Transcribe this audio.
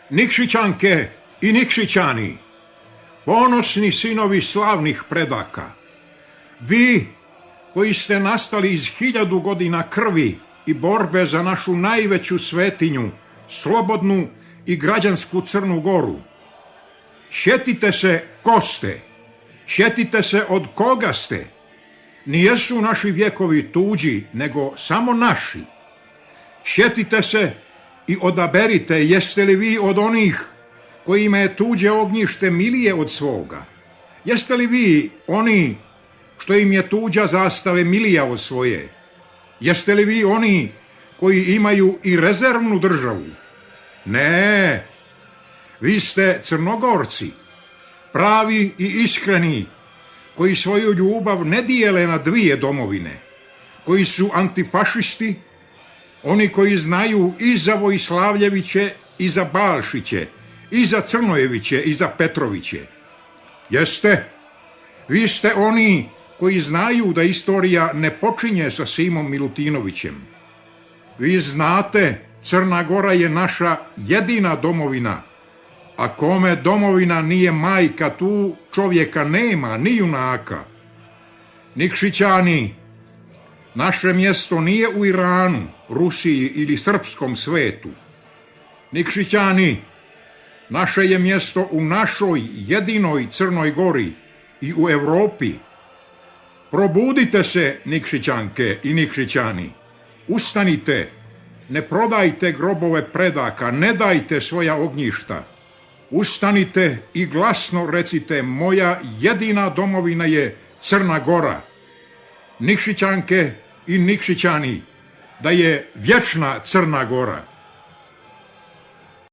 Nikšićanke i Nikšićani, ponosni sinovi slavnih predaka, vi koji ste nastali iz 1000 godina krvi i borbe za našu najveću svetinju, slobodnu i građansku Crnu Goru, sjetite se ko ste, sjetite se od koga ste. Nijesu naši vjekovi tuđi, nego samo naši. Sjetite se i odaberite, jeste li vi od onih kojima je tuđe ognjište milije od svoga? Jeste li vi oni što im je tuđa zastave milija od svoje? Jeste li vi oni koji imaju i rezervnu državu? Ne, vi ste Crnogorci, pravi i iskreni, koji svoju ljubav ne dijele na dvije domovine, koji su antifašisti, oni koji znaju i za Vojslavljeviće i za Balšiće, i za Crnojeviće i za Petroviće. Jeste, vi ste oni koji znaju da istorija ne počinje sa Simom Milutinovićem. Vi znate, Crna Gora je naša jedina domovina, a kome domovina nije majka, tu čovjeka nema, ni junaka. Nikšićani, naše mjesto nije u Iranu, Rusiji ili srpskom svetu. Nikšićani, naše je mjesto u našoj jedinoj Crnoj Gori i u Europi. Probudite se, Nikšićanke i Nikšićani, ustanite, ne prodajte grobove predaka, ne dajte svoja ognjišta. Ustanite i glasno recite, moja jedina domovina je Crna Gora. Nikšićanke i Nikšićani, da je vječna Crna Gora.